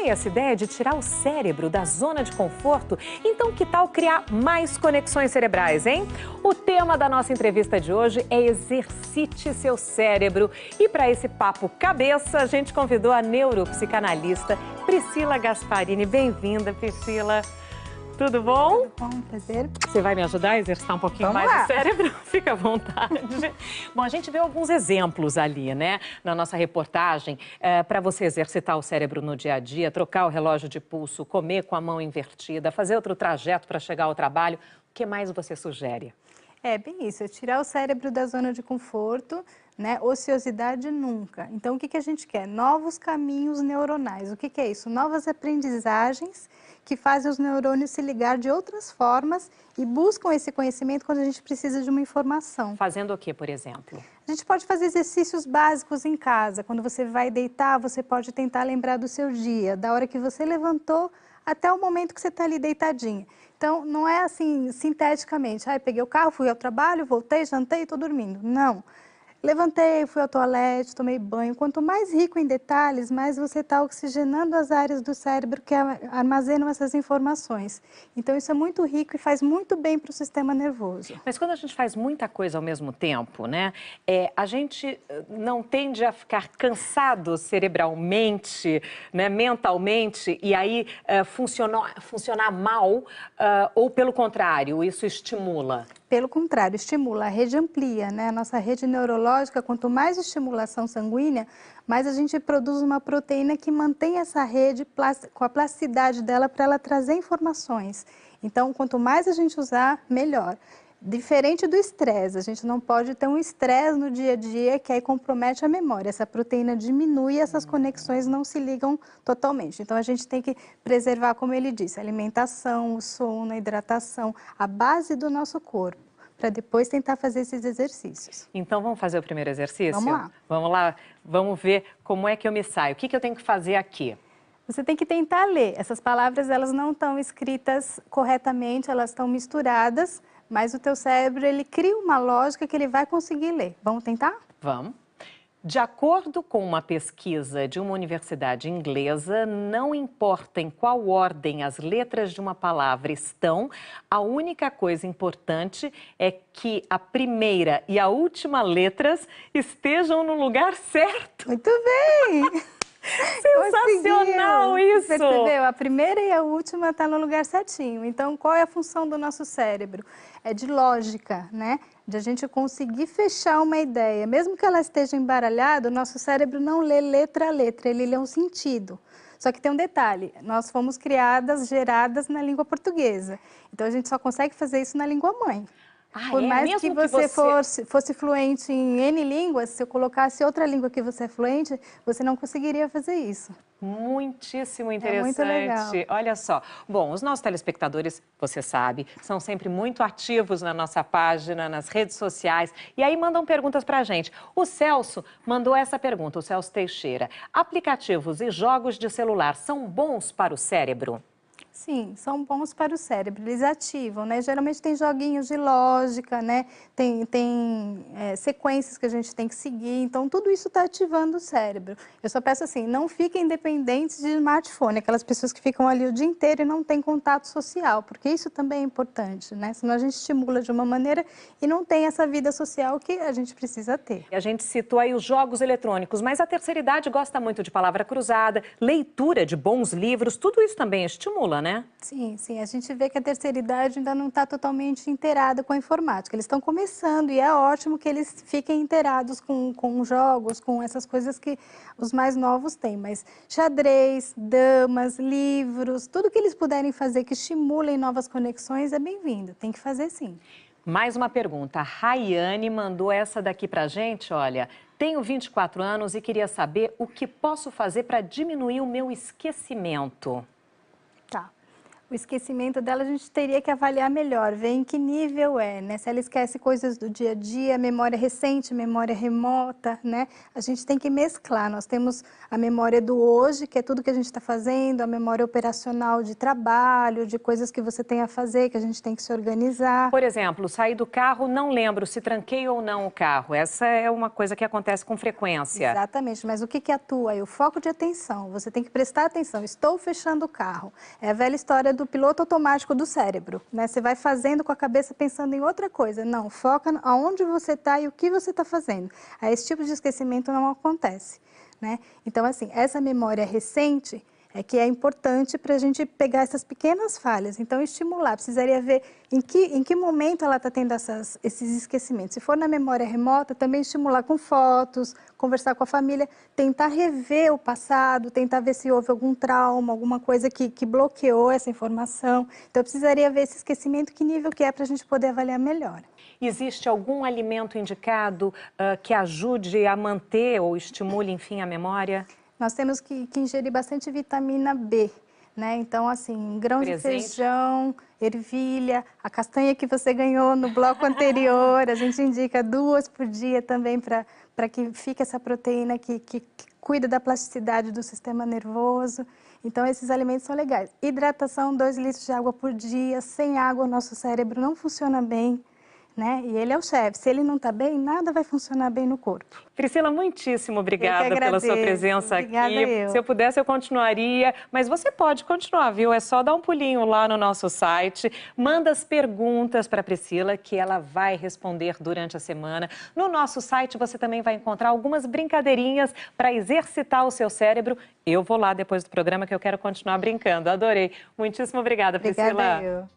Gostei essa ideia de tirar o cérebro da zona de conforto. Então, que tal criar mais conexões cerebrais, hein? O tema da nossa entrevista de hoje é Exercite seu cérebro. E para esse papo cabeça, a gente convidou a neuropsicanalista Priscila Gasparini. Bem-vinda, Priscila. Tudo bom? Tudo bom, prazer. Você vai me ajudar a exercitar um pouquinho Vamos mais lá. o cérebro? Fica à vontade. Bom, a gente vê alguns exemplos ali, né? Na nossa reportagem, para você exercitar o cérebro no dia a dia, trocar o relógio de pulso, comer com a mão invertida, fazer outro trajeto para chegar ao trabalho. O que mais você sugere? É bem isso, é tirar o cérebro da zona de conforto, né? Ociosidade nunca. Então, o que a gente quer? Novos caminhos neuronais. O que é isso? Novas aprendizagens que fazem os neurônios se ligar de outras formas e buscam esse conhecimento quando a gente precisa de uma informação. Fazendo o que, por exemplo? A gente pode fazer exercícios básicos em casa. Quando você vai deitar, você pode tentar lembrar do seu dia, da hora que você levantou até o momento que você está ali deitadinha. Então, não é assim, sinteticamente. Peguei o carro, fui ao trabalho, voltei, jantei e estou dormindo. Não. Levantei, fui ao toalete, tomei banho. Quanto mais rico em detalhes, mais você está oxigenando as áreas do cérebro que armazenam essas informações. Então, isso é muito rico e faz muito bem para o sistema nervoso. Mas quando a gente faz muita coisa ao mesmo tempo, né? A gente não tende a ficar cansado cerebralmente, né, mentalmente, e aí funcionar mal, ou pelo contrário, isso estimula? Pelo contrário, estimula, a rede amplia, né? A nossa rede neurológica, quanto mais estimulação sanguínea, mais a gente produz uma proteína que mantém essa rede com a plasticidade dela para ela trazer informações. Então, quanto mais a gente usar, melhor. Diferente do estresse, a gente não pode ter um estresse no dia a dia que aí compromete a memória. Essa proteína diminui e essas conexões não se ligam totalmente. Então, a gente tem que preservar, como ele disse, a alimentação, o sono, a hidratação, a base do nosso corpo, para depois tentar fazer esses exercícios. Então, vamos fazer o primeiro exercício? Vamos lá. Vamos lá, vamos ver como é que eu me saio. O que eu tenho que fazer aqui? Você tem que tentar ler. Essas palavras, elas não estão escritas corretamente, elas estão misturadas, mas o teu cérebro, ele cria uma lógica que ele vai conseguir ler. Vamos tentar? Vamos. De acordo com uma pesquisa de uma universidade inglesa, não importa em qual ordem as letras de uma palavra estão, a única coisa importante é que a primeira e a última letras estejam no lugar certo. Muito bem! Sensacional isso! Percebeu? A primeira e a última está no lugar certinho. Então, qual é a função do nosso cérebro? É de lógica, né? De a gente conseguir fechar uma ideia. Mesmo que ela esteja embaralhada, o nosso cérebro não lê letra a letra, ele lê um sentido. Só que tem um detalhe, nós fomos geradas na língua portuguesa. Então, a gente só consegue fazer isso na língua mãe. Por mais mesmo que você fosse fluente em N línguas, se eu colocasse outra língua que você é fluente, você não conseguiria fazer isso. Muitíssimo interessante. É muito legal. Olha só. Bom, os nossos telespectadores, você sabe, são sempre muito ativos na nossa página, nas redes sociais, e aí mandam perguntas pra gente. O Celso mandou essa pergunta, o Celso Teixeira. Aplicativos e jogos de celular são bons para o cérebro? Sim, são bons para o cérebro, eles ativam, né? Geralmente tem joguinhos de lógica, né? Tem sequências que a gente tem que seguir, então tudo isso está ativando o cérebro. Eu só peço assim, não fiquem dependentes de smartphone, aquelas pessoas que ficam ali o dia inteiro e não têm contato social, porque isso também é importante, né? Senão a gente estimula de uma maneira e não tem essa vida social que a gente precisa ter. A gente citou aí os jogos eletrônicos, mas a terceira idade gosta muito de palavra cruzada, leitura de bons livros, tudo isso também estimula, né? Sim, sim. A gente vê que a terceira idade ainda não está totalmente inteirada com a informática. Eles estão começando e é ótimo que eles fiquem inteirados com jogos, com essas coisas que os mais novos têm. Mas xadrez, damas, livros, tudo que eles puderem fazer que estimulem novas conexões é bem-vindo. Tem que fazer sim. Mais uma pergunta. A Rayane mandou essa daqui pra gente, olha. Tenho 24 anos e queria saber o que posso fazer para diminuir o meu esquecimento. Tá. O esquecimento dela a gente teria que avaliar melhor, ver em que nível é, né? Se ela esquece coisas do dia a dia, memória recente, memória remota, né? A gente tem que mesclar. Nós temos a memória do hoje, que é tudo que a gente está fazendo, a memória operacional de trabalho, de coisas que você tem a fazer, que a gente tem que se organizar. Por exemplo, saí do carro, não lembro se tranquei ou não o carro. Essa é uma coisa que acontece com frequência. Exatamente, mas o que atua aí? O foco de atenção. Você tem que prestar atenção. Estou fechando o carro. É a velha história do piloto automático do cérebro, né? Você vai fazendo com a cabeça pensando em outra coisa. Não, foca aonde você está e o que você está fazendo. Aí esse tipo de esquecimento não acontece, né? Então, assim, essa memória recente é que é importante para a gente pegar essas pequenas falhas. Então, estimular, precisaria ver em que momento ela está tendo esses esquecimentos. Se for na memória remota, também estimular com fotos, conversar com a família, tentar rever o passado, tentar ver se houve algum trauma, alguma coisa que bloqueou essa informação. Então, precisaria ver esse esquecimento, que nível que é para a gente poder avaliar melhor. Existe algum alimento indicado que ajude a manter ou estimule, enfim, a memória? Nós temos que ingerir bastante vitamina B, né? Então, assim, grãos de feijão, ervilha, a castanha que você ganhou no bloco anterior, a gente indica 2 por dia também para que fique essa proteína que cuida da plasticidade do sistema nervoso. Então, esses alimentos são legais. Hidratação, 2 litros de água por dia. Sem água, o nosso cérebro não funciona bem, né? E ele é o chefe. Se ele não está bem, nada vai funcionar bem no corpo. Priscila, muitíssimo obrigada pela sua presença Obrigada aqui. eu. Se eu pudesse, eu continuaria, mas você pode continuar, viu? É só dar um pulinho lá no nosso site, manda as perguntas para a Priscila, que ela vai responder durante a semana. No nosso site você também vai encontrar algumas brincadeirinhas para exercitar o seu cérebro. Eu vou lá depois do programa que eu quero continuar brincando. Adorei. Muitíssimo obrigada, Priscila. Obrigada eu.